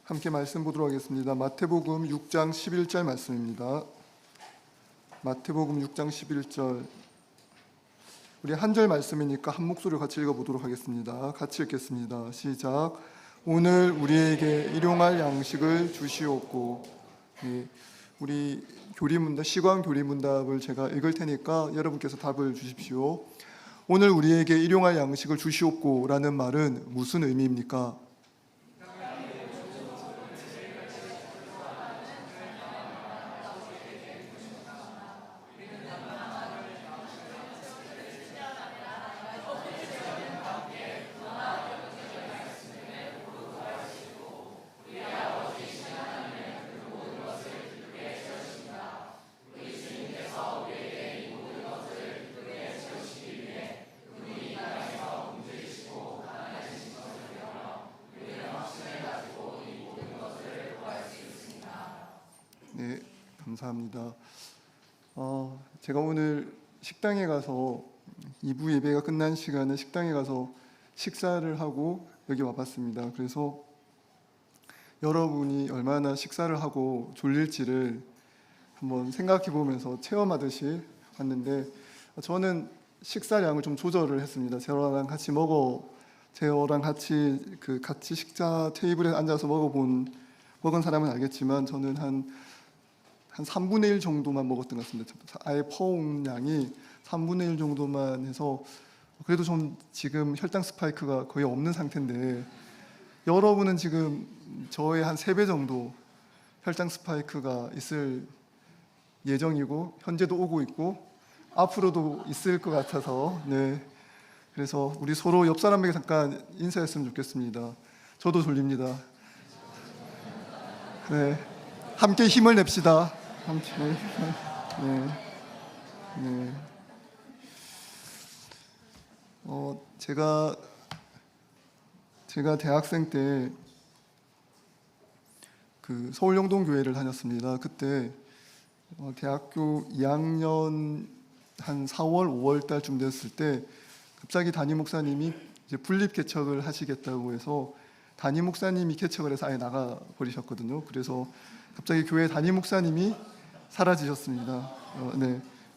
함께 말씀 보도록 하겠습니다. 마태복음 6장 11절 말씀입니다. 마태복음 6장 11절. 우리 한 절 말씀이니까 한 목소리로 같이 읽어보도록 하겠습니다. 같이 읽겠습니다. 시작. 오늘 우리에게 일용할 양식을 주시옵고. 우리 교리문답, 시광 교리문답을 제가 읽을 테니까 여러분께서 답을 주십시오. 오늘 우리에게 일용할 양식을 주시옵고 라는 말은 무슨 의미입니까? 네, 감사합니다. 제가 오늘 식당에 가서 2부 예배가 끝난 시간에 식당에 가서 식사를 하고 여기 와봤습니다. 그래서 여러분이 얼마나 식사를 하고 졸릴지를 한번 생각해 보면서 체험하듯이 왔는데, 저는 식사량을 좀 조절을 했습니다. 저랑 같이 같이 식사 테이블에 앉아서 먹은 사람은 알겠지만 저는 한 3분의 1 정도만 먹었던 것 같습니다. 아예 포옹량이 3분의 1 정도만 해서, 그래도 좀 지금 혈당 스파이크가 거의 없는 상태인데, 여러분은 지금 저의 한 3배 정도 혈당 스파이크가 있을 예정이고, 현재도 오고 있고 앞으로도 있을 것 같아서, 그래서 우리 서로 옆 사람에게 잠깐 인사했으면 좋겠습니다. 저도 졸립니다. 함께 힘을 냅시다. 함께. 제가 대학생 때 그 서울 영동교회를 다녔습니다. 그때 대학교 2학년 한 4월, 5월 달쯤 됐을 때 갑자기 담임 목사님이 이제 분립 개척을 하시겠다고 해서 담임 목사님이 개척을 해서 아예 나가 버리셨거든요. 그래서 갑자기 교회 담임 목사님이 사라지셨습니다.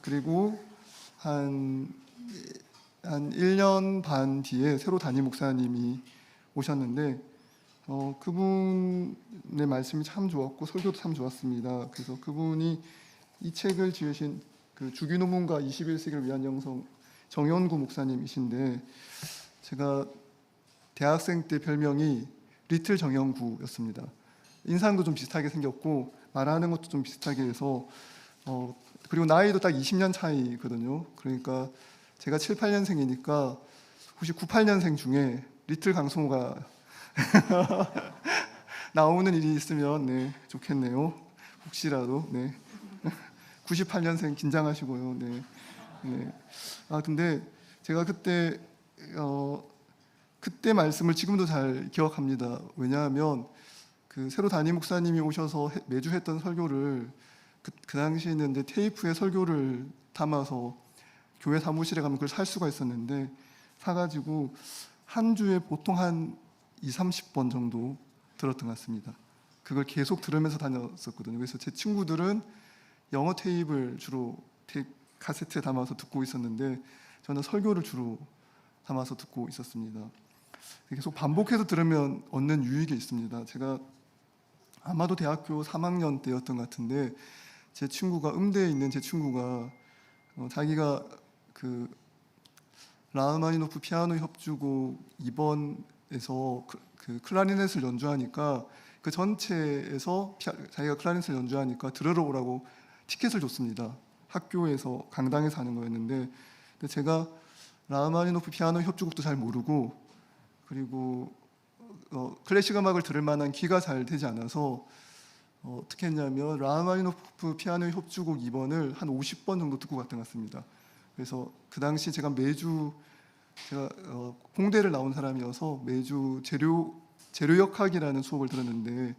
그리고 한 1년 반 뒤에 새로 담임 목사님이 오셨는데, 그분의 말씀이 참 좋았고 설교도 참 좋았습니다. 그래서 그분이 이 책을 지으신 그 주기노문과 21세기를 위한 영성 정연구 목사님이신데, 제가 대학생 때 별명이 리틀 정연구였습니다. 인상도 좀 비슷하게 생겼고 말하는 것도 좀 비슷하게 해서, 그리고 나이도 딱 20년 차이거든요. 그러니까 제가 7, 8년생이니까 혹시 9, 8년생 중에 리틀 강성호가 나오는 일이 있으면 좋겠네요. 혹시라도. 98년생 긴장하시고요. 근데 제가 그때 말씀을 지금도 잘 기억합니다. 왜냐하면 그 새로 담임 목사님이 오셔서 매주 했던 설교를 그 당시에는 이제 테이프에 설교를 담아서 교회 사무실에 가면 그걸 살 수가 있었는데, 사가지고 한 주에 보통 한 20-30번 정도 들었던 것 같습니다. 그걸 계속 들으면서 다녔었거든요. 그래서 제 친구들은 영어 테이프를 주로 카세트에 담아서 듣고 있었는데, 저는 설교를 주로 담아서 듣고 있었습니다. 계속 반복해서 들으면 얻는 유익이 있습니다. 제가 아마도 대학교 3학년 때였던 것 같은데, 음대에 있는 제 친구가 자기가 그 라흐마니노프 피아노 협주곡 2번에서 그 클라리넷을 연주하니까, 그 전체에서 자기가 클라리넷을 연주하니까 들으러 오라고 티켓을 줬습니다. 학교에서 강당에서 하는 거였는데, 근데 제가 라흐마니노프 피아노 협주곡도 잘 모르고, 그리고 클래식 음악을 들을 만한 귀가 잘 되지 않아서 어떻게 했냐면 라흐마니노프 피아노 협주곡 2번을 한 50번 정도 듣고 갔던 것 같습니다. 그래서 그 당시 제가 공대를 나온 사람이어서 매주 재료역학이라는 수업을 들었는데,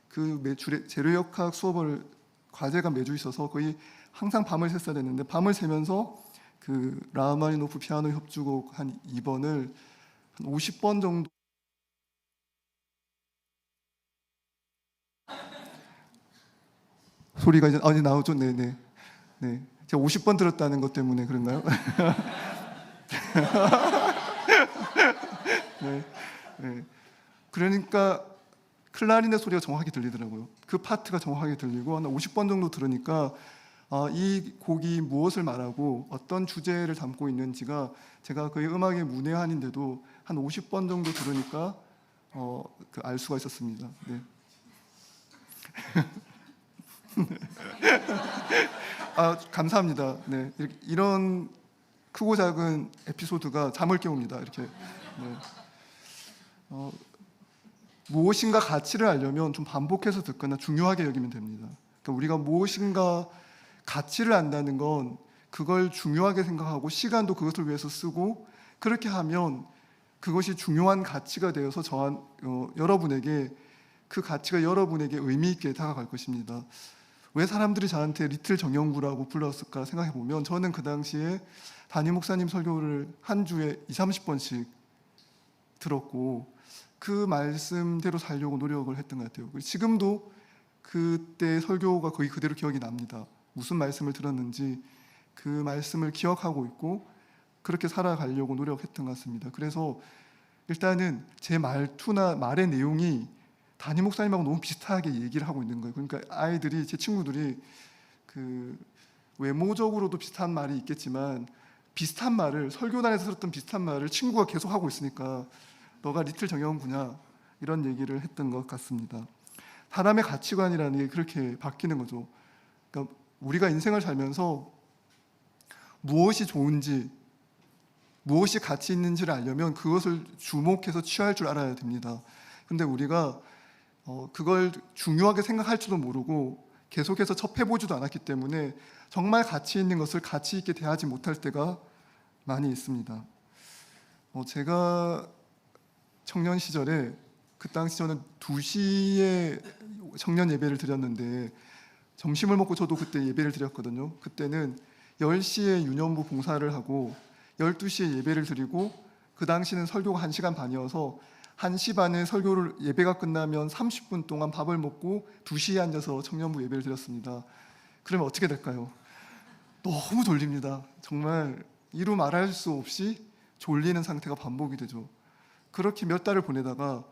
그 재료역학 수업을 과제가 매주 있어서 거의 항상 밤을 샜어야 됐는데, 밤을 새면서 그 라흐마니노프 피아노 협주곡 한 2번을 한 50번 정도 소리가 이제 나오죠. 네네. 네. 제가 50번 들었다는 것 때문에 그런가요? 네. 네. 그러니까 클라리넷 소리가 정확하게 들리더라고요. 그 파트가 정확하게 들리고 한 50번 정도 들으니까 이 곡이 무엇을 말하고 어떤 주제를 담고 있는지가 제가 거의 음악의 문외한인데도 한 50번 정도 들으니까 알 수가 있었습니다. 네. 감사합니다. 네. 이런 크고 작은 에피소드가 잠을 깨웁니다. 이렇게. 네. 무엇인가 가치를 알려면 좀 반복해서 듣거나 중요하게 여기면 됩니다. 그러니까 우리가 무엇인가 가치를 안다는 건 그걸 중요하게 생각하고 시간도 그것을 위해서 쓰고 그렇게 하면 그것이 중요한 가치가 되어서 여러분에게 그 가치가 여러분에게 의미 있게 다가갈 것입니다. 왜 사람들이 저한테 리틀 정영구라고 불렀을까 생각해 보면 저는 그 당시에 담임 목사님 설교를 한 주에 20-30번씩 들었고 그 말씀대로 살려고 노력을 했던 것 같아요. 지금도 그때 설교가 거의 그대로 기억이 납니다. 무슨 말씀을 들었는지 그 말씀을 기억하고 있고 그렇게 살아가려고 노력했던 것 같습니다. 그래서 일단은 제 말투나 말의 내용이 담임 목사님하고 너무 비슷하게 얘기를 하고 있는 거예요. 그러니까 제 친구들이 그 외모적으로도 비슷한 말이 있겠지만 비슷한 말을 설교단에서 들었던 비슷한 말을 친구가 계속 하고 있으니까 너가 리틀 정영구냐 이런 얘기를 했던 것 같습니다. 사람의 가치관이라는 게 그렇게 바뀌는 거죠. 그러니까 우리가 인생을 살면서 무엇이 좋은지 무엇이 가치 있는지를 알려면 그것을 주목해서 취할 줄 알아야 됩니다. 근데 우리가 그걸 중요하게 생각할지도 모르고 계속해서 접해보지도 않았기 때문에 정말 가치 있는 것을 가치 있게 대하지 못할 때가 많이 있습니다. 제가 청년 시절에 그 당시 저는 2시에 청년 예배를 드렸는데 점심을 먹고 저도 그때 예배를 드렸거든요. 그때는 10시에 유년부 봉사를 하고 12시에 예배를 드리고 그 당시는 설교가 1시간 반이어서 1시 반에 예배가 끝나면 30분 동안 밥을 먹고 2시에 앉아서 청년부 예배를 드렸습니다. 그러면 어떻게 될까요? 너무 졸립니다. 정말 이루 말할 수 없이 졸리는 상태가 반복이 되죠. 그렇게 몇 달을 보내다가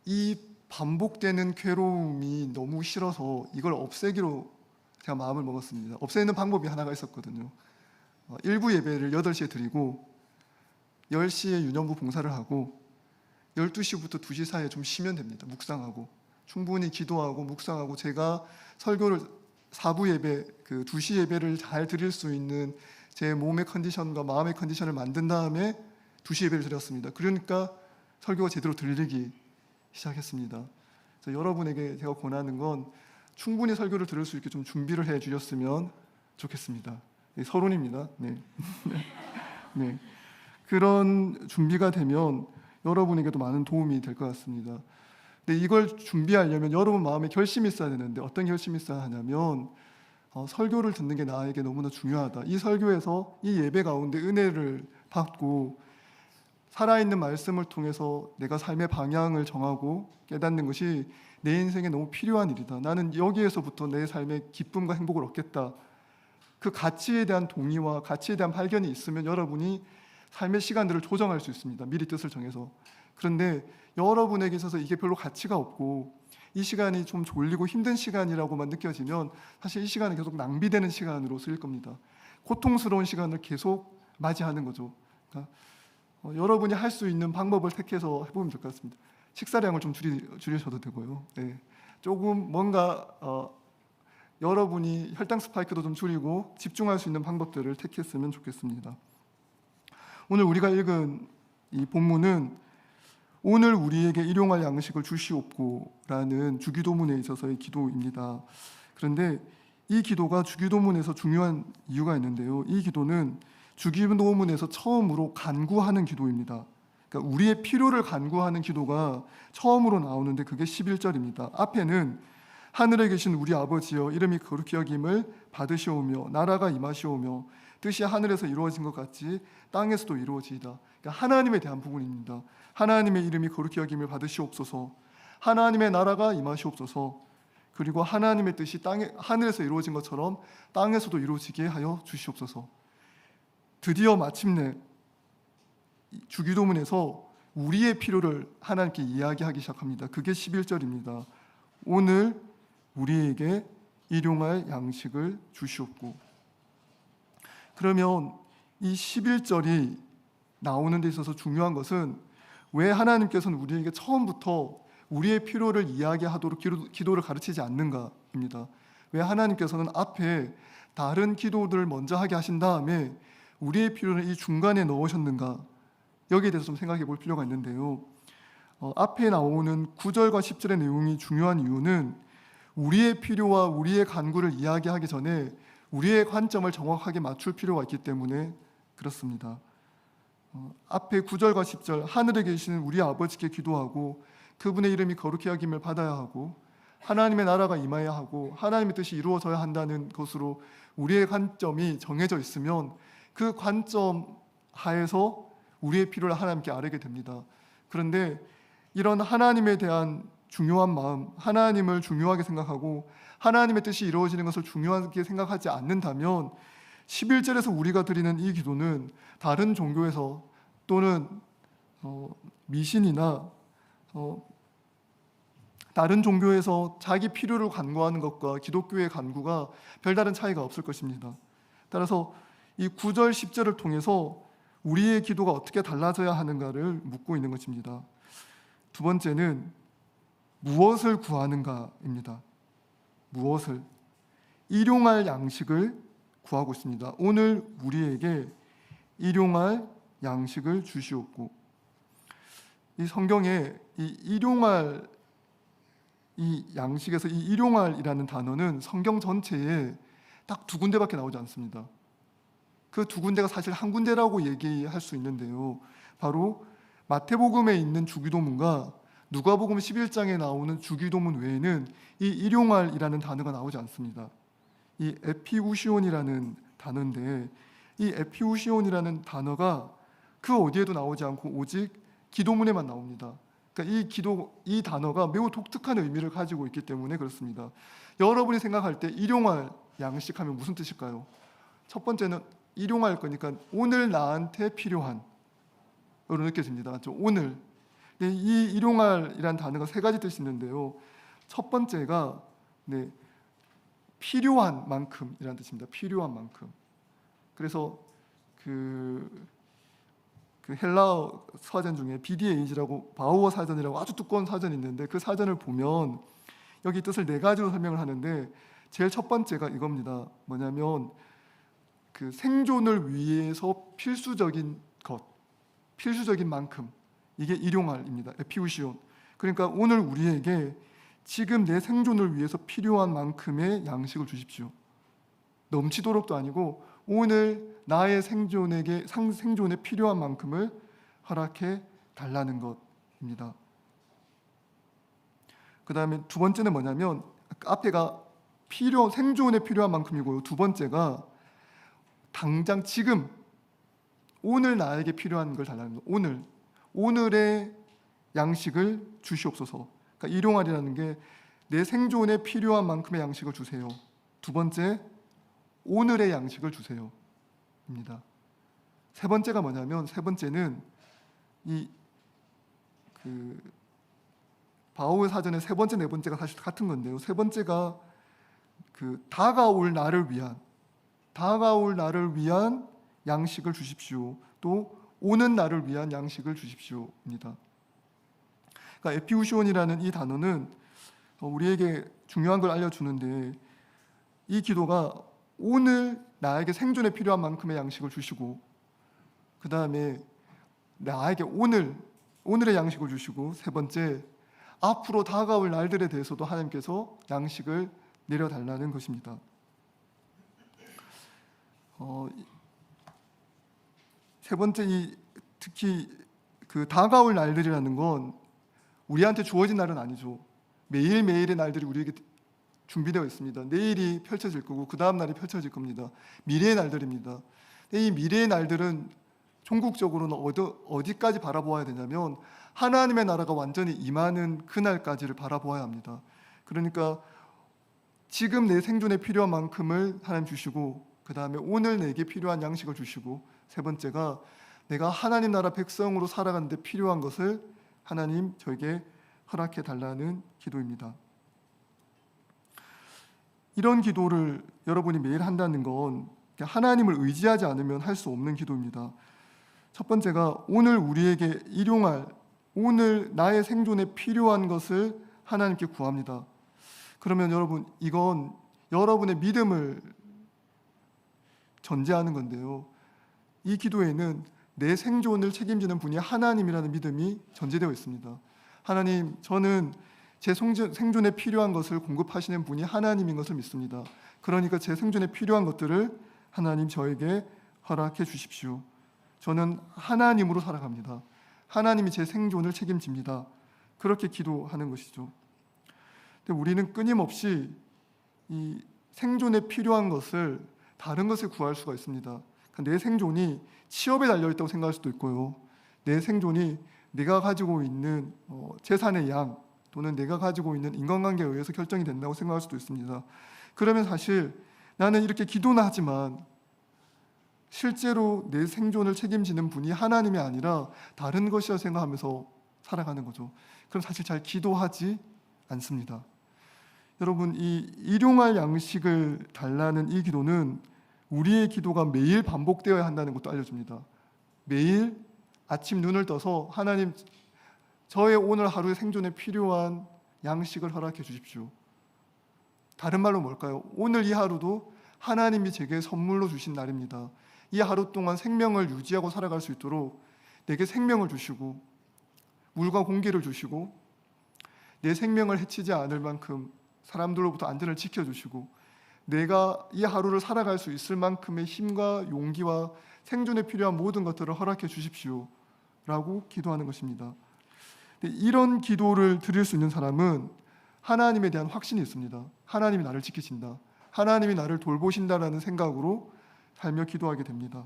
이 반복되는 괴로움이 너무 싫어서 이걸 없애기로 제가 마음을 먹었습니다. 없애는 방법이 하나가 있었거든요. 일부 예배를 8시에 드리고 10시에 유년부 봉사를 하고 12시부터 2시 사이에 좀 쉬면 됩니다. 묵상하고 충분히 기도하고 묵상하고 제가 설교를 4부 예배, 그 2시 예배를 잘 드릴 수 있는 제 몸의 컨디션과 마음의 컨디션을 만든 다음에 2시 예배를 드렸습니다. 그러니까 설교가 제대로 들리기 시작했습니다. 그래서 여러분에게 제가 권하는 건 충분히 설교를 들을 수 있게 좀 준비를 해 주셨으면 좋겠습니다. 서론입니다. 네. 네. 그런 준비가 되면 여러분에게도 많은 도움이 될 것 같습니다. 근데 이걸 준비하려면 여러분 마음에 결심이 있어야 되는데 어떤 결심이 있어야 하냐면 설교를 듣는 게 나에게 너무나 중요하다. 이 설교에서 이 예배 가운데 은혜를 받고 살아있는 말씀을 통해서 내가 삶의 방향을 정하고 깨닫는 것이 내 인생에 너무 필요한 일이다. 나는 여기에서부터 내 삶의 기쁨과 행복을 얻겠다. 그 가치에 대한 동의와 가치에 대한 발견이 있으면 여러분이 삶의 시간들을 조정할 수 있습니다. 미리 뜻을 정해서. 그런데 여러분에게 있어서 이게 별로 가치가 없고 이 시간이 좀 졸리고 힘든 시간이라고만 느껴지면 사실 이 시간은 계속 낭비되는 시간으로 쓰일 겁니다. 고통스러운 시간을 계속 맞이하는 거죠. 그러니까 여러분이 할 수 있는 방법을 택해서 해보면 좋을 것 같습니다. 식사량을 좀 줄이셔도 되고요. 네. 조금 뭔가 여러분이 혈당 스파이크도 좀 줄이고 집중할 수 있는 방법들을 택했으면 좋겠습니다. 오늘 우리가 읽은 이 본문은 오늘 우리에게 일용할 양식을 주시옵고라는 주기도문에 있어서의 기도입니다. 그런데 이 기도가 주기도문에서 중요한 이유가 있는데요. 이 기도는 주기도문에서 처음으로 간구하는 기도입니다. 그러니까 우리의 필요를 간구하는 기도가 처음으로 나오는데 그게 11절입니다. 앞에는 하늘에 계신 우리 아버지여 이름이 거룩히 여김을 받으시오며 나라가 임하시오며 뜻이 하늘에서 이루어진 것 같이 땅에서도 이루어지이다. 그러니까 하나님에 대한 부분입니다. 하나님의 이름이 거룩히 여김을 받으시옵소서. 하나님의 나라가 임하시옵소서. 그리고 하나님의 뜻이 하늘에서 이루어진 것처럼 땅에서도 이루어지게 하여 주시옵소서. 드디어 마침내 주기도문에서 우리의 필요를 하나님께 이야기하기 시작합니다. 그게 11절입니다. 오늘 우리에게 일용할 양식을 주시옵고. 그러면 이 11절이 나오는 데 있어서 중요한 것은 왜 하나님께서는 우리에게 처음부터 우리의 필요를 이야기하도록 기도를 가르치지 않는가입니다. 왜 하나님께서는 앞에 다른 기도들을 먼저 하게 하신 다음에 우리의 필요를 이 중간에 넣으셨는가, 여기에 대해서 좀 생각해 볼 필요가 있는데요. 앞에 나오는 9절과 10절의 내용이 중요한 이유는 우리의 필요와 우리의 간구를 이야기하기 전에 우리의 관점을 정확하게 맞출 필요가 있기 때문에 그렇습니다. 앞에 9절과 10절, 하늘에 계시는 우리 아버지께 기도하고 그분의 이름이 거룩히 여김을 받아야 하고 하나님의 나라가 임하여야 하고 하나님의 뜻이 이루어져야 한다는 것으로 우리의 관점이 정해져 있으면 그 관점 하에서 우리의 필요를 하나님께 아뢰게 됩니다. 그런데 이런 하나님에 대한 중요한 마음, 하나님을 중요하게 생각하고 하나님의 뜻이 이루어지는 것을 중요하게 생각하지 않는다면 11절에서 우리가 드리는 이 기도는 다른 종교에서 또는 미신이나 다른 종교에서 자기 필요를 간구하는 것과 기독교의 간구가 별다른 차이가 없을 것입니다. 따라서 이 9절, 10절을 통해서 우리의 기도가 어떻게 달라져야 하는가를 묻고 있는 것입니다. 두 번째는 무엇을 구하는가입니다. 무엇을? 일용할 양식을 구하고 있습니다. 오늘 우리에게 일용할 양식을 주시옵고. 이 성경에 이 일용할, 이 양식에서 이 일용할이라는 단어는 성경 전체에 딱 두 군데밖에 나오지 않습니다. 그 두 군데가 사실 한 군데라고 얘기할 수 있는데요. 바로 마태복음에 있는 주기도문과 누가복음 11장에 나오는 주기도문 외에는 이 일용할이라는 단어가 나오지 않습니다. 이 에피우시온이라는 단어인데 이 에피우시온이라는 단어가 그 어디에도 나오지 않고 오직 기도문에만 나옵니다. 그러니까 이 단어가 매우 독특한 의미를 가지고 있기 때문에 그렇습니다. 여러분이 생각할 때 일용할 양식하면 무슨 뜻일까요? 첫 번째는 일용할 거니까 오늘 나한테 필요한 으로 느껴집니다. 오늘. 이 일용할이라는 단어가 세 가지 뜻이 있는데요. 첫 번째가 필요한 만큼이라는 뜻입니다. 필요한 만큼. 그래서 그 헬라어 사전 중에 BDAG라고 바우어 사전이라고 아주 두꺼운 사전이 있는데 그 사전을 보면 여기 뜻을 네 가지로 설명을 하는데 제일 첫 번째가 이겁니다. 뭐냐면 그 생존을 위해서 필수적인 것, 필수적인 만큼, 이게 일용할입니다. 에피우시온. 그러니까 오늘 우리에게 지금 내 생존을 위해서 필요한 만큼의 양식을 주십시오. 넘치도록도 아니고 오늘 나의 생존에 필요한 만큼을 허락해 달라는 것입니다. 그 다음에 두 번째는 뭐냐면 앞에가 생존에 필요한 만큼이고요. 두 번째가 당장 지금 오늘 나에게 필요한 걸 달라는 것. 오늘의 양식을 주시옵소서. 그러니까 일용할이라는 게 내 생존에 필요한 만큼의 양식을 주세요. 두 번째, 오늘의 양식을 주세요. 입니다. 세 번째가 뭐냐면 세 번째는 바오의 사전의 세 번째, 네 번째가 사실 같은 건데요. 세 번째가 다가올 나를 위한 양식을 주십시오. 또 오는 나를 위한 양식을 주십시오입니다. 그러니까 에피우시온이라는 이 단어는 우리에게 중요한 걸 알려주는데 이 기도가 오늘 나에게 생존에 필요한 만큼의 양식을 주시고 그 다음에 나에게 오늘의 양식을 주시고 세 번째 앞으로 다가올 날들에 대해서도 하나님께서 양식을 내려달라는 것입니다. 세 번째 특히 다가올 날들이라는 건 우리한테 주어진 날은 아니죠. 매일매일의 날들이 우리에게 준비되어 있습니다. 내일이 펼쳐질 거고 그 다음 날이 펼쳐질 겁니다. 미래의 날들입니다. 이 미래의 날들은 종국적으로는 어디까지 바라보아야 되냐면 하나님의 나라가 완전히 임하는 그날까지를 바라보아야 합니다. 그러니까 지금 내 생존에 필요한 만큼을 하나님 주시고, 그 다음에 오늘 내게 필요한 양식을 주시고, 세 번째가 내가 하나님 나라 백성으로 살아가는데 필요한 것을 하나님 저에게 허락해 달라는 기도입니다. 이런 기도를 여러분이 매일 한다는 건 하나님을 의지하지 않으면 할 수 없는 기도입니다. 첫 번째가 오늘 우리에게 일용할, 오늘 나의 생존에 필요한 것을 하나님께 구합니다. 그러면 여러분, 이건 여러분의 믿음을 전제하는 건데요. 이 기도에는 내 생존을 책임지는 분이 하나님이라는 믿음이 전제되어 있습니다. 하나님, 저는 제 생존에 필요한 것을 공급하시는 분이 하나님인 것을 믿습니다. 그러니까 제 생존에 필요한 것들을 하나님 저에게 허락해 주십시오. 저는 하나님으로 살아갑니다. 하나님이 제 생존을 책임집니다. 그렇게 기도하는 것이죠. 근데 우리는 끊임없이 이 생존에 필요한 것을 다른 것을 구할 수가 있습니다. 그러니까 내 생존이 취업에 달려있다고 생각할 수도 있고요. 내 생존이 내가 가지고 있는 재산의 양 또는 내가 가지고 있는 인간관계에 의해서 결정이 된다고 생각할 수도 있습니다. 그러면 사실 나는 이렇게 기도는 하지만 실제로 내 생존을 책임지는 분이 하나님이 아니라 다른 것이라 생각하면서 살아가는 거죠. 그럼 사실 잘 기도하지 않습니다. 여러분, 이 일용할 양식을 달라는 이 기도는 우리의 기도가 매일 반복되어야 한다는 것도 알려줍니다. 매일 아침 눈을 떠서 하나님, 저의 오늘 하루의 생존에 필요한 양식을 허락해 주십시오. 다른 말로 뭘까요? 오늘 이 하루도 하나님이 제게 선물로 주신 날입니다. 이 하루 동안 생명을 유지하고 살아갈 수 있도록 내게 생명을 주시고 물과 공기를 주시고 내 생명을 해치지 않을 만큼 사람들로부터 안전을 지켜주시고 내가 이 하루를 살아갈 수 있을 만큼의 힘과 용기와 생존에 필요한 모든 것들을 허락해 주십시오 라고 기도하는 것입니다. 이런 기도를 드릴 수 있는 사람은 하나님에 대한 확신이 있습니다. 하나님이 나를 지키신다, 하나님이 나를 돌보신다라는 생각으로 살며 기도하게 됩니다.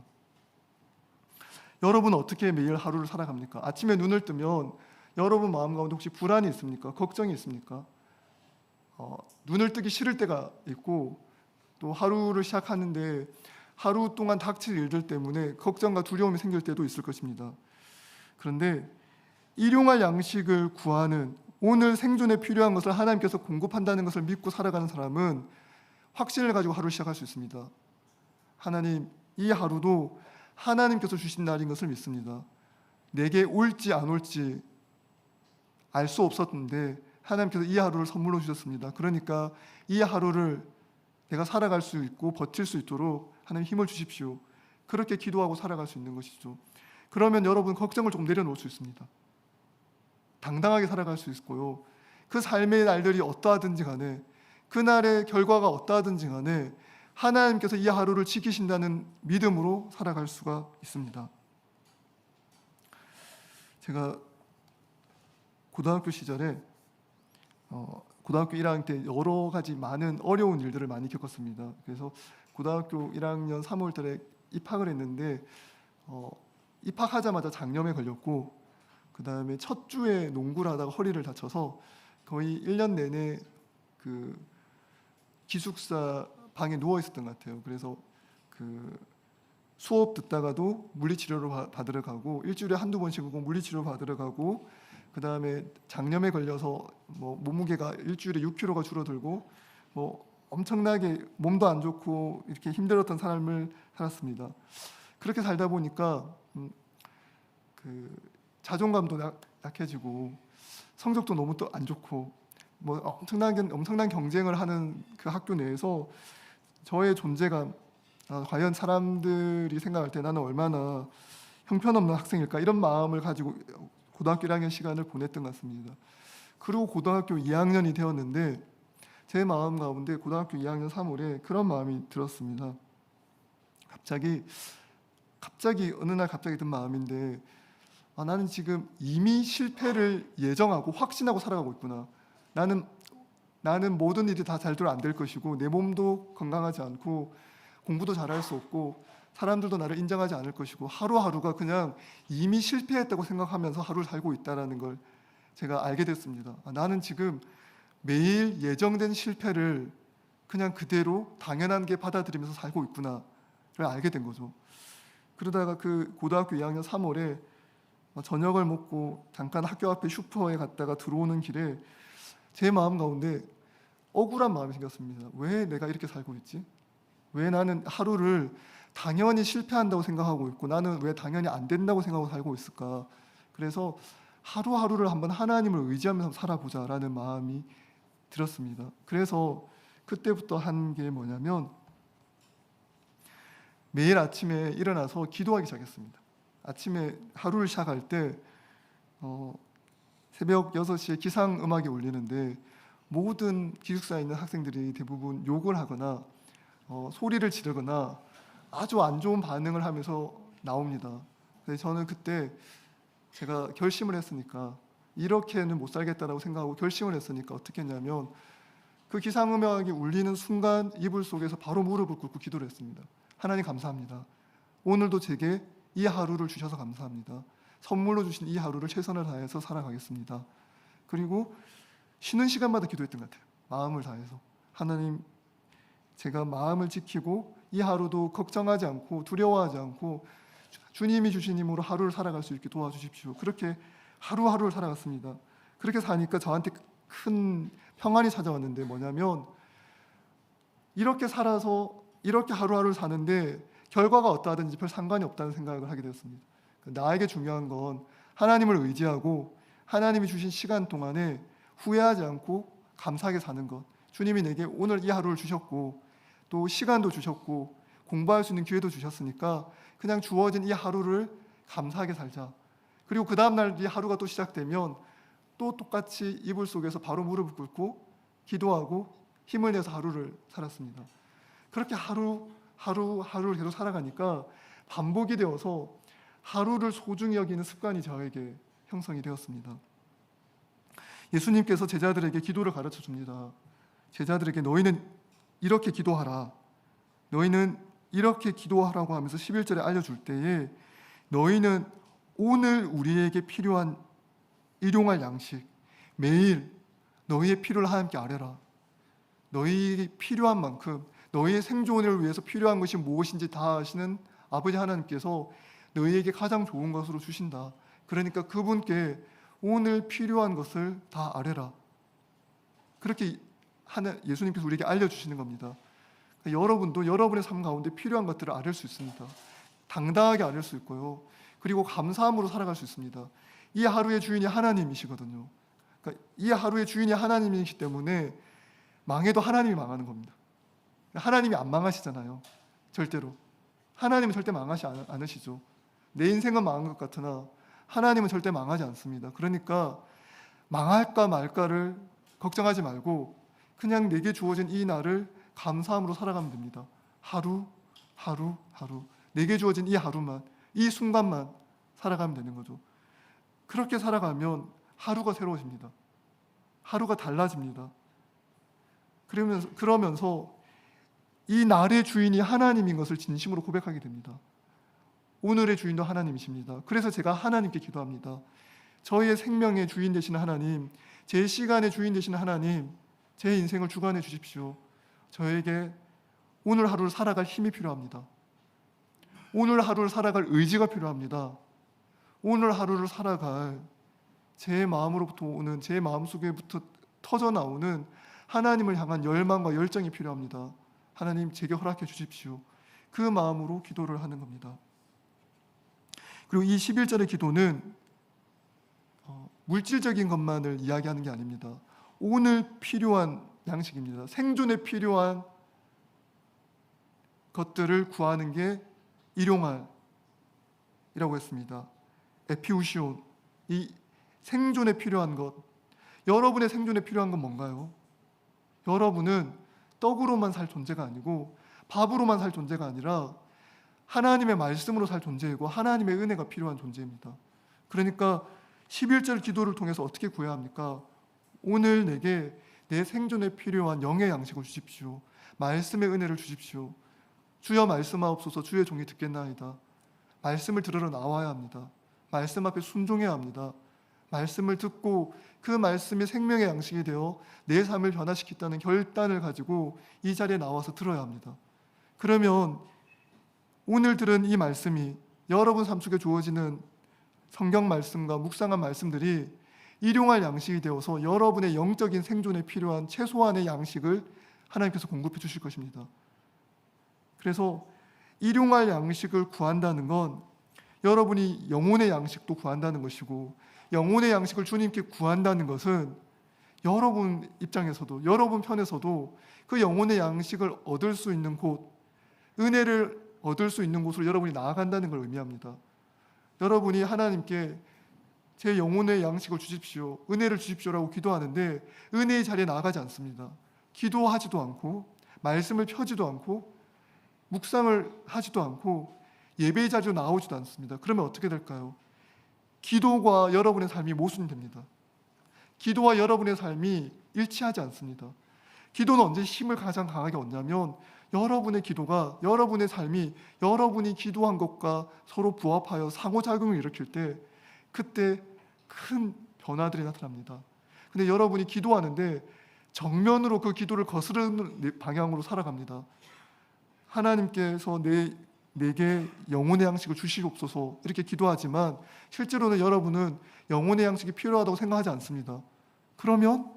여러분은 어떻게 매일 하루를 살아갑니까? 아침에 눈을 뜨면 여러분 마음 가운데 혹시 불안이 있습니까? 걱정이 있습니까? 눈을 뜨기 싫을 때가 있고 또 하루를 시작하는데 하루 동안 닥칠 일들 때문에 걱정과 두려움이 생길 때도 있을 것입니다. 그런데 일용할 양식을 구하는, 오늘 생존에 필요한 것을 하나님께서 공급한다는 것을 믿고 살아가는 사람은 확신을 가지고 하루를 시작할 수 있습니다. 하나님, 이 하루도 하나님께서 주신 날인 것을 믿습니다. 내게 올지 안 올지 알 수 없었는데 하나님께서 이 하루를 선물로 주셨습니다. 그러니까 이 하루를 내가 살아갈 수 있고 버틸 수 있도록 하나님 힘을 주십시오. 그렇게 기도하고 살아갈 수 있는 것이죠. 그러면 여러분 걱정을 좀 내려놓을 수 있습니다. 당당하게 살아갈 수 있고요. 그 삶의 날들이 어떠하든지 간에, 그날의 결과가 어떠하든지 간에 하나님께서 이 하루를 지키신다는 믿음으로 살아갈 수가 있습니다. 제가 고등학교 시절에 고등학교 1학년 때 여러 가지 많은 어려운 일들을 많이 겪었습니다. 그래서 고등학교 1학년 3월 달에 입학을 했는데 입학하자마자 장염에 걸렸고 그 다음에 첫 주에 농구를 하다가 허리를 다쳐서 거의 1년 내내 그 기숙사 방에 누워 있었던 것 같아요. 그래서 그 수업 듣다가도 물리치료를 받으러 가고 일주일에 한두 번씩 물리치료 받으러 가고 그 다음에 장염에 걸려서 몸무게가 일주일에 6kg가 줄어들고 엄청나게 몸도 안 좋고 이렇게 힘들었던 삶을 살았습니다. 그렇게 살다 보니까 그 자존감도 약해지고 성적도 너무 또 안 좋고 엄청난 경쟁을 하는 그 학교 내에서 저의 존재감, 과연 사람들이 생각할 때 나는 얼마나 형편없는 학생일까, 이런 마음을 가지고 고등학교 1학년 시간을 보냈던 것 같습니다. 그리고 고등학교 2학년이 되었는데 제 마음 가운데 고등학교 2학년 3월에 그런 마음이 들었습니다. 갑자기 어느 날 갑자기 든 마음인데 나는 지금 이미 실패를 예정하고 확신하고 살아가고 있구나. 나는 모든 일이 다 잘대로 안 될 것이고 내 몸도 건강하지 않고 공부도 잘할 수 없고 사람들도 나를 인정하지 않을 것이고 하루하루가 그냥 이미 실패했다고 생각하면서 하루를 살고 있다는 걸 제가 알게 됐습니다. 나는 지금 매일 예정된 실패를 그냥 그대로 당연한 게 받아들이면서 살고 있구나를 알게 된 거죠. 그러다가 그 고등학교 2학년 3월에 저녁을 먹고 잠깐 학교 앞에 슈퍼에 갔다가 들어오는 길에 제 마음 가운데 억울한 마음이 생겼습니다. 왜 내가 이렇게 살고 있지? 왜 나는 하루를 당연히 실패한다고 생각하고 있고 나는 왜 당연히 안 된다고 생각하고 살고 있을까? 그래서 하루하루를 한번 하나님을 의지하면서 살아보자라는 마음이 들었습니다. 그래서 그때부터 한 게 뭐냐면 매일 아침에 일어나서 기도하기 시작했습니다. 아침에 하루를 시작할 때 새벽 6시에 기상음악이 울리는데 모든 기숙사에 있는 학생들이 대부분 욕을 하거나 소리를 지르거나 아주 안 좋은 반응을 하면서 나옵니다. 그래서 저는 그때 제가 결심을 했으니까 이렇게는 못 살겠다라고 생각하고 결심을 했으니까 어떻게 했냐면 그 기상음악이 울리는 순간 이불 속에서 바로 무릎을 꿇고 기도를 했습니다. 하나님 감사합니다. 오늘도 제게 이 하루를 주셔서 감사합니다. 선물로 주신 이 하루를 최선을 다해서 살아가겠습니다. 그리고 쉬는 시간마다 기도했던 것 같아요. 마음을 다해서 하나님 제가 마음을 지키고 이 하루도 걱정하지 않고 두려워하지 않고 주님이 주신 힘으로 하루를 살아갈 수 있게 도와주십시오. 그렇게 하루하루를 살아갔습니다. 그렇게 사니까 저한테 큰 평안이 찾아왔는데 뭐냐면 이렇게 살아서 이렇게 하루하루를 사는데 결과가 어떠하든지 별 상관이 없다는 생각을 하게 되었습니다. 나에게 중요한 건 하나님을 의지하고 하나님이 주신 시간 동안에 후회하지 않고 감사하게 사는 것. 주님이 내게 오늘 이 하루를 주셨고 또 시간도 주셨고 공부할 수 있는 기회도 주셨으니까 그냥 주어진 이 하루를 감사하게 살자. 그리고 그 다음날 이 하루가 또 시작되면 또 똑같이 이불 속에서 바로 무릎을 꿇고 기도하고 힘을 내서 하루를 살았습니다. 그렇게 하루를 계속 살아가니까 반복이 되어서 하루를 소중히 여기는 습관이 저에게 형성이 되었습니다. 예수님께서 제자들에게 기도를 가르쳐 줍니다. 제자들에게 너희는 이렇게 기도하라. 너희는 이렇게 기도하라고 하면서 11절에 알려줄 때에 너희는 오늘 우리에게 필요한 일용할 양식 매일 너희의 필요를 하나님께 아뢰라. 너희에게 필요한 만큼 너희의 생존을 위해서 필요한 것이 무엇인지 다 아시는 아버지 하나님께서 너희에게 가장 좋은 것으로 주신다. 그러니까 그분께 오늘 필요한 것을 다 아뢰라. 그렇게 예수님께서 우리에게 알려주시는 겁니다. 그러니까 여러분도 여러분의 삶 가운데 필요한 것들을 아뢰 수 있습니다. 당당하게 아뢰 수 있고요. 그리고 감사함으로 살아갈 수 있습니다. 이 하루의 주인이 하나님이시거든요. 그러니까 이 하루의 주인이 하나님이시기 때문에 망해도 하나님이 망하는 겁니다. 하나님이 안 망하시잖아요. 절대로. 하나님은 절대 망하지 않으시죠. 내 인생은 망한 것 같으나 하나님은 절대 망하지 않습니다. 그러니까 망할까 말까를 걱정하지 말고 그냥 내게 주어진 이 날을 감사함으로 살아가면 됩니다. 하루 내게 주어진 이 하루만, 이 순간만 살아가면 되는 거죠. 그렇게 살아가면 하루가 새로워집니다. 하루가 달라집니다. 그러면서 이 날의 주인이 하나님인 것을 진심으로 고백하게 됩니다. 오늘의 주인도 하나님이십니다. 그래서 제가 하나님께 기도합니다. 저희의 생명의 주인 되시는 하나님, 제 시간의 주인 되시는 하나님, 제 인생을 주관해 주십시오. 저에게 오늘 하루를 살아갈 힘이 필요합니다. 오늘 하루를 살아갈 의지가 필요합니다. 오늘 하루를 살아갈 제 마음으로부터 오는, 제 마음속에부터 터져 나오는 하나님을 향한 열망과 열정이 필요합니다. 하나님 제게 허락해 주십시오. 그 마음으로 기도를 하는 겁니다. 그리고 이 11절의 기도는 물질적인 것만을 이야기하는 게 아닙니다. 오늘 필요한 양식입니다. 생존에 필요한 것들을 구하는 게 일용할이라고 했습니다. 에피우시온, 이 생존에 필요한 것. 여러분의 생존에 필요한 건 뭔가요? 여러분은 떡으로만 살 존재가 아니고 밥으로만 살 존재가 아니라 하나님의 말씀으로 살 존재이고 하나님의 은혜가 필요한 존재입니다. 그러니까 11절 기도를 통해서 어떻게 구해야 합니까? 오늘 내게 내 생존에 필요한 영의 양식을 주십시오. 말씀의 은혜를 주십시오. 주여 말씀하옵소서. 주의 종이 듣겠나이다. 말씀을 들으러 나와야 합니다. 말씀 앞에 순종해야 합니다. 말씀을 듣고 그 말씀이 생명의 양식이 되어 내 삶을 변화시키겠다는 결단을 가지고 이 자리에 나와서 들어야 합니다. 그러면 오늘 들은 이 말씀이 여러분 삶 속에 주어지는 성경 말씀과 묵상한 말씀들이 일용할 양식이 되어서 여러분의 영적인 생존에 필요한 최소한의 양식을 하나님께서 공급해 주실 것입니다. 그래서 일용할 양식을 구한다는 건 여러분이 영혼의 양식도 구한다는 것이고, 영혼의 양식을 주님께 구한다는 것은 여러분 입장에서도, 여러분 편에서도 그 영혼의 양식을 얻을 수 있는 곳, 은혜를 얻을 수 있는 곳으로 여러분이 나아간다는 걸 의미합니다. 여러분이 하나님께 제 영혼의 양식을 주십시오, 은혜를 주십시오라고 기도하는데 은혜의 자리에 나아가지 않습니다. 기도하지도 않고 말씀을 펴지도 않고 묵상을 하지도 않고 예배의 자리로 나오지도 않습니다. 그러면 어떻게 될까요? 기도와 여러분의 삶이 모순됩니다. 기도와 여러분의 삶이 일치하지 않습니다. 기도는 언제 힘을 가장 강하게 얻냐면 여러분의 기도가, 여러분의 삶이 여러분이 기도한 것과 서로 부합하여 상호작용을 일으킬 때 그때 큰 변화들이 나타납니다. 근데 여러분이 기도하는데 정면으로 그 기도를 거스르는 방향으로 살아갑니다. 하나님께서 내게 영혼의 양식을 주시옵소서 이렇게 기도하지만 실제로는 여러분은 영혼의 양식이 필요하다고 생각하지 않습니다. 그러면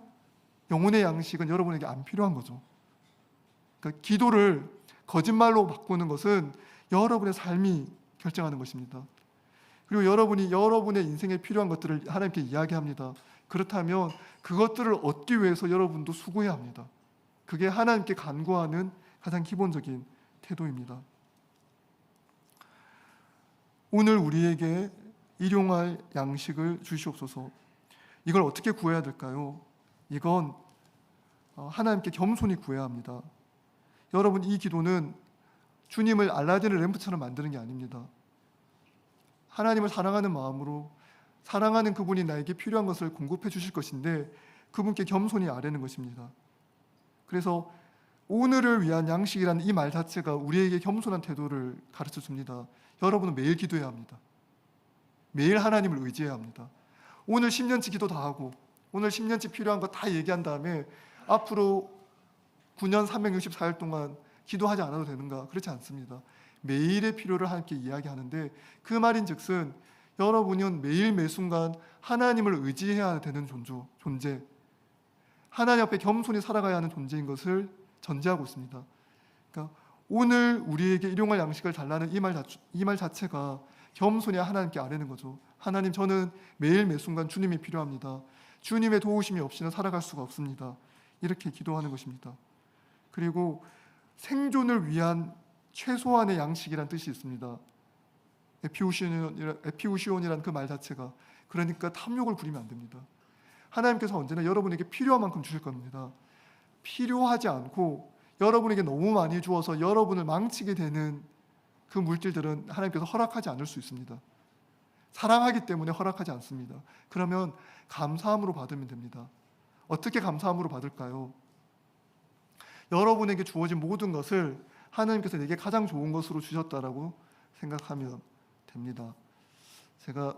영혼의 양식은 여러분에게 안 필요한 거죠. 그러니까 기도를 거짓말로 바꾸는 것은 여러분의 삶이 결정하는 것입니다. 그리고 여러분이 여러분의 인생에 필요한 것들을 하나님께 이야기합니다. 그렇다면 그것들을 얻기 위해서 여러분도 수고해야 합니다. 그게 하나님께 간구하는 가장 기본적인 태도입니다. 오늘 우리에게 일용할 양식을 주시옵소서. 이걸 어떻게 구해야 될까요? 이건 하나님께 겸손히 구해야 합니다. 여러분, 이 기도는 주님을 알라딘의 램프처럼 만드는 게 아닙니다. 하나님을 사랑하는 마음으로 사랑하는 그분이 나에게 필요한 것을 공급해 주실 것인데 그분께 겸손히 아뢰는 것입니다. 그래서 오늘을 위한 양식이라는 이 말 자체가 우리에게 겸손한 태도를 가르쳐 줍니다. 여러분은 매일 기도해야 합니다. 매일 하나님을 의지해야 합니다. 오늘 10년치 기도 다 하고 오늘 10년치 필요한 거 다 얘기한 다음에 앞으로 9년 364일 동안 기도하지 않아도 되는가? 그렇지 않습니다. 매일의 필요를 하나님께 이야기하는데 그 말인즉슨 여러분은 매일 매순간 하나님을 의지해야 되는 존재, 하나님 앞에 겸손히 살아가야 하는 존재인 것을 전제하고 있습니다. 그러니까 오늘 우리에게 일용할 양식을 달라는 이 말 자체가 겸손히 하나님께 아뢰는 거죠. 하나님, 저는 매일 매순간 주님이 필요합니다. 주님의 도우심이 없이는 살아갈 수가 없습니다. 이렇게 기도하는 것입니다. 그리고 생존을 위한 최소한의 양식이란 뜻이 있습니다. 에피우시온이라는 그 말 자체가, 그러니까 탐욕을 부리면 안 됩니다. 하나님께서 언제나 여러분에게 필요한 만큼 주실 겁니다. 필요하지 않고 여러분에게 너무 많이 주어서 여러분을 망치게 되는 그 물질들은 하나님께서 허락하지 않을 수 있습니다. 사랑하기 때문에 허락하지 않습니다. 그러면 감사함으로 받으면 됩니다. 어떻게 감사함으로 받을까요? 여러분에게 주어진 모든 것을 하나님께서 내게 가장 좋은 것으로 주셨다라고 생각하면 됩니다. 제가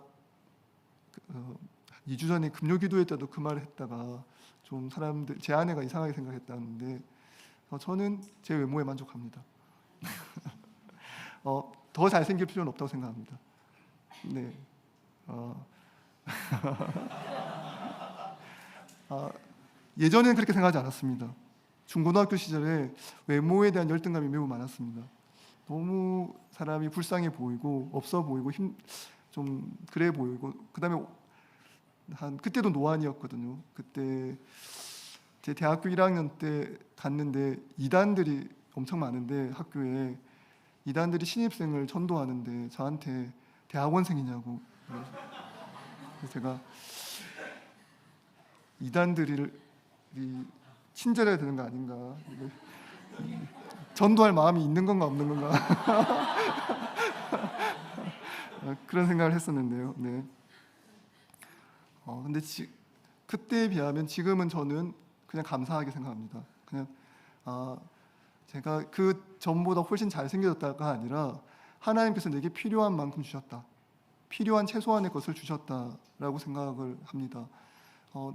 2주 전에 금요기도회 때도 그 말을 했다가 좀 사람들, 제 아내가 이상하게 생각했다는데 저는 제 외모에 만족합니다. 더 잘생길 필요는 없다고 생각합니다. 네. 예전에는 그렇게 생각하지 않았습니다. 중고등학교 시절에 외모에 대한 열등감이 매우 많았습니다. 너무 사람이 불쌍해 보이고 없어 보이고 좀 그래 보이고, 그다음에 그때도 노안이었거든요. 그때 제 대학교 1학년 때 갔는데 이단들이 엄청 많은데 학교에 이단들이 신입생을 전도하는데 저한테 대학원생이냐고. 그래서 제가 이단들이 친절해야 되는 거 아닌가, 전도할 마음이 있는 건가 없는 건가 그런 생각을 했었는데요. 네. 근데 그때에 비하면 지금은 저는 그냥 감사하게 생각합니다. 그냥 제가 그 전보다 훨씬 잘생겨졌다가 아니라 하나님께서 내게 필요한 만큼 주셨다, 필요한 최소한의 것을 주셨다라고 생각을 합니다.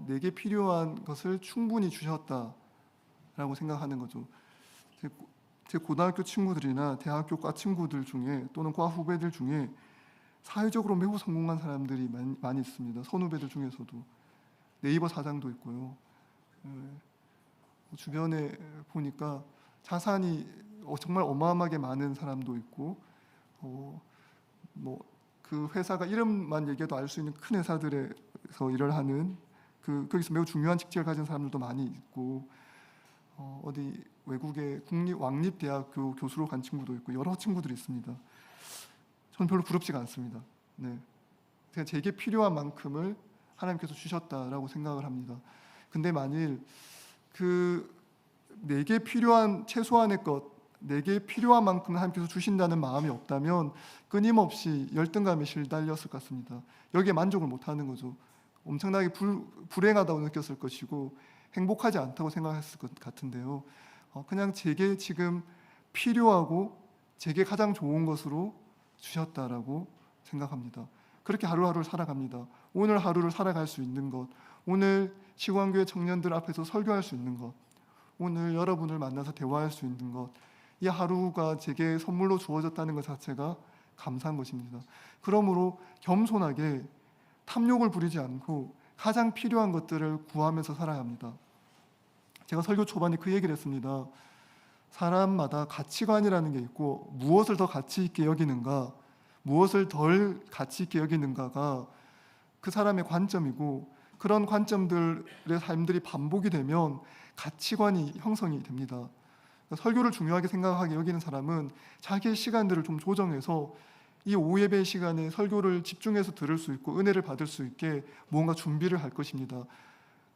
내게 필요한 것을 충분히 주셨다라고 생각하는 거죠. 제 고등학교 친구들이나 대학교 과 친구들 중에 또는 과 후배들 중에 사회적으로 매우 성공한 사람들이 많이 있습니다. 선후배들 중에서도 네이버 사장도 있고요. 주변에 보니까 자산이 정말 어마어마하게 많은 사람도 있고, 뭐 그 회사가 이름만 얘기해도 알 수 있는 큰 회사들에서 일을 하는 거기서 매우 중요한 직책을 가진 사람들도 많이 있고, 어디 외국의 왕립대학교 교수로 간 친구도 있고 여러 친구들이 있습니다. 저는 별로 부럽지가 않습니다. 네, 제게 필요한 만큼을 하나님께서 주셨다라고 생각을 합니다. 근데 만일 내게 필요한 최소한의 것, 내게 필요한 만큼 하나님께서 주신다는 마음이 없다면 끊임없이 열등감에 시달렸을 것 같습니다. 여기에 만족을 못하는 거죠. 엄청나게 불행하다고 느꼈을 것이고 행복하지 않다고 생각했을 것 같은데요. 그냥 제게 지금 필요하고 제게 가장 좋은 것으로 주셨다라고 생각합니다. 그렇게 하루하루를 살아갑니다. 오늘 하루를 살아갈 수 있는 것, 오늘 시광교회 청년들 앞에서 설교할 수 있는 것, 오늘 여러분을 만나서 대화할 수 있는 것, 이 하루가 제게 선물로 주어졌다는 것 자체가 감사한 것입니다. 그러므로 겸손하게 탐욕을 부리지 않고 가장 필요한 것들을 구하면서 살아야 합니다. 제가 설교 초반에 그 얘기를 했습니다. 사람마다 가치관이라는 게 있고 무엇을 더 가치 있게 여기는가, 무엇을 덜 가치 있게 여기는가가 그 사람의 관점이고, 그런 관점들의 삶들이 반복이 되면 가치관이 형성이 됩니다. 설교를 중요하게 생각하게 여기는 사람은 자기의 시간들을 좀 조정해서 이 오후 예배 시간에 설교를 집중해서 들을 수 있고 은혜를 받을 수 있게 뭔가 준비를 할 것입니다.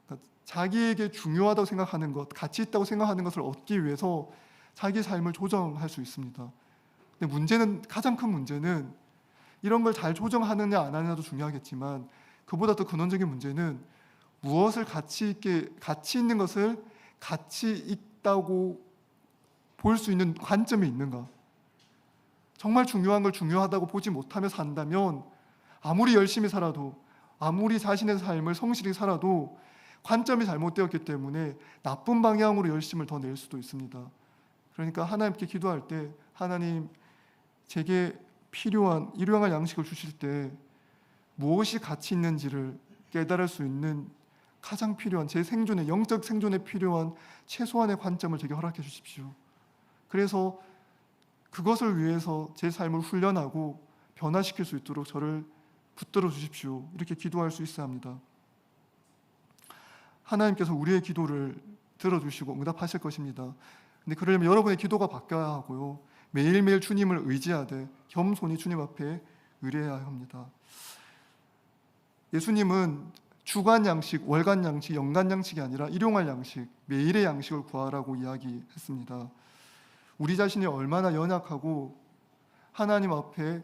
그러니까 자기에게 중요하다고 생각하는 것, 가치 있다고 생각하는 것을 얻기 위해서 자기 삶을 조정할 수 있습니다. 근데 가장 큰 문제는 이런 걸 잘 조정하느냐 안 하느냐도 중요하겠지만, 그보다 더 근원적인 문제는 무엇을 가치 있는 것을 가치 있다고 볼 수 있는 관점이 있는가. 정말 중요한 걸 중요하다고 보지 못하며 산다면 아무리 열심히 살아도, 아무리 자신의 삶을 성실히 살아도 관점이 잘못되었기 때문에 나쁜 방향으로 열심을 더 낼 수도 있습니다. 그러니까 하나님께 기도할 때, 하나님 제게 필요한 일용할 양식을 주실 때 무엇이 가치 있는지를 깨달을 수 있는 가장 필요한, 제 생존에, 영적 생존에 필요한 최소한의 관점을 제게 허락해 주십시오. 그래서 그것을 위해서 제 삶을 훈련하고 변화시킬 수 있도록 저를 붙들어 주십시오. 이렇게 기도할 수 있어야 합니다. 하나님께서 우리의 기도를 들어주시고 응답하실 것입니다. 근데 그러려면 여러분의 기도가 바뀌어야 하고요, 매일매일 주님을 의지하되 겸손히 주님 앞에 의뢰해야 합니다. 예수님은 주간 양식, 월간 양식, 연간 양식이 아니라 일용할 양식, 매일의 양식을 구하라고 이야기했습니다. 우리 자신이 얼마나 연약하고 하나님 앞에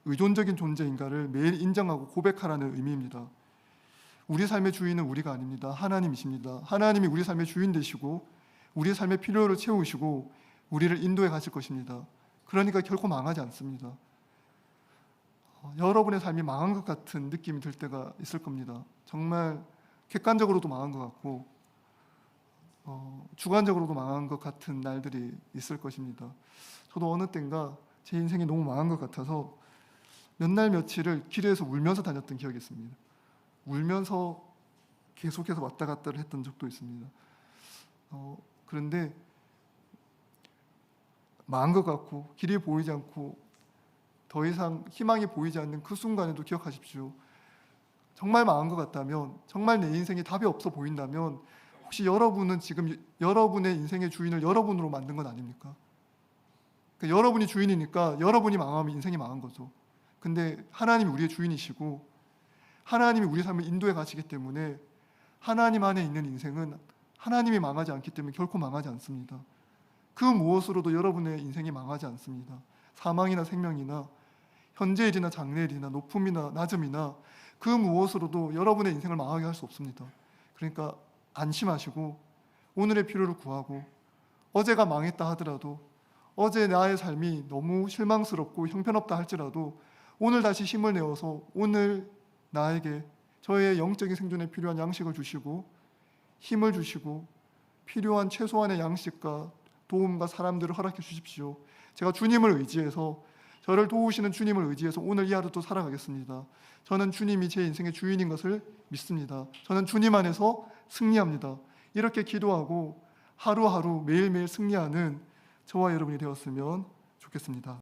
의존적인 존재인가를 매일 인정하고 고백하라는 의미입니다. 우리 삶의 주인은 우리가 아닙니다. 하나님이십니다. 하나님이 우리 삶의 주인 되시고 우리 삶의 필요를 채우시고 우리를 인도해 가실 것입니다. 그러니까 결코 망하지 않습니다. 여러분의 삶이 망한 것 같은 느낌이 들 때가 있을 겁니다. 정말 객관적으로도 망한 것 같고 주관적으로도 망한 것 같은 날들이 있을 것입니다. 저도 어느 때인가 제 인생이 너무 망한 것 같아서 몇 날 며칠을 길에서 울면서 다녔던 기억이 있습니다. 울면서 계속해서 왔다 갔다 했던 적도 있습니다. 그런데 망한 것 같고 길이 보이지 않고 더 이상 희망이 보이지 않는 그 순간에도 기억하십시오. 정말 망한 것 같다면, 정말 내 인생에 답이 없어 보인다면 혹시 여러분은 지금 여러분의 인생의 주인을 여러분으로 만든 건 아닙니까? 그러니까 여러분이 주인이니까 여러분이 망하면 인생이 망한 거죠. 근데 하나님이 우리의 주인이시고 하나님이 우리 삶을 인도해 가시기 때문에 하나님 안에 있는 인생은 하나님이 망하지 않기 때문에 결코 망하지 않습니다. 그 무엇으로도 여러분의 인생이 망하지 않습니다. 사망이나 생명이나 현재일이나 장래일이나 높음이나 낮음이나 그 무엇으로도 여러분의 인생을 망하게 할 수 없습니다. 그러니까 안심하시고 오늘의 필요를 구하고, 어제가 망했다 하더라도, 어제 나의 삶이 너무 실망스럽고 형편없다 할지라도 오늘 다시 힘을 내어서 오늘 나에게 저의 영적인 생존에 필요한 양식을 주시고 힘을 주시고 필요한 최소한의 양식과 도움과 사람들을 허락해 주십시오. 제가 주님을 의지해서, 저를 도우시는 주님을 의지해서 오늘 이 하루도 살아가겠습니다. 저는 주님이 제 인생의 주인인 것을 믿습니다. 저는 주님 안에서 승리합니다. 이렇게 기도하고 하루하루 매일매일 승리하는 저와 여러분이 되었으면 좋겠습니다.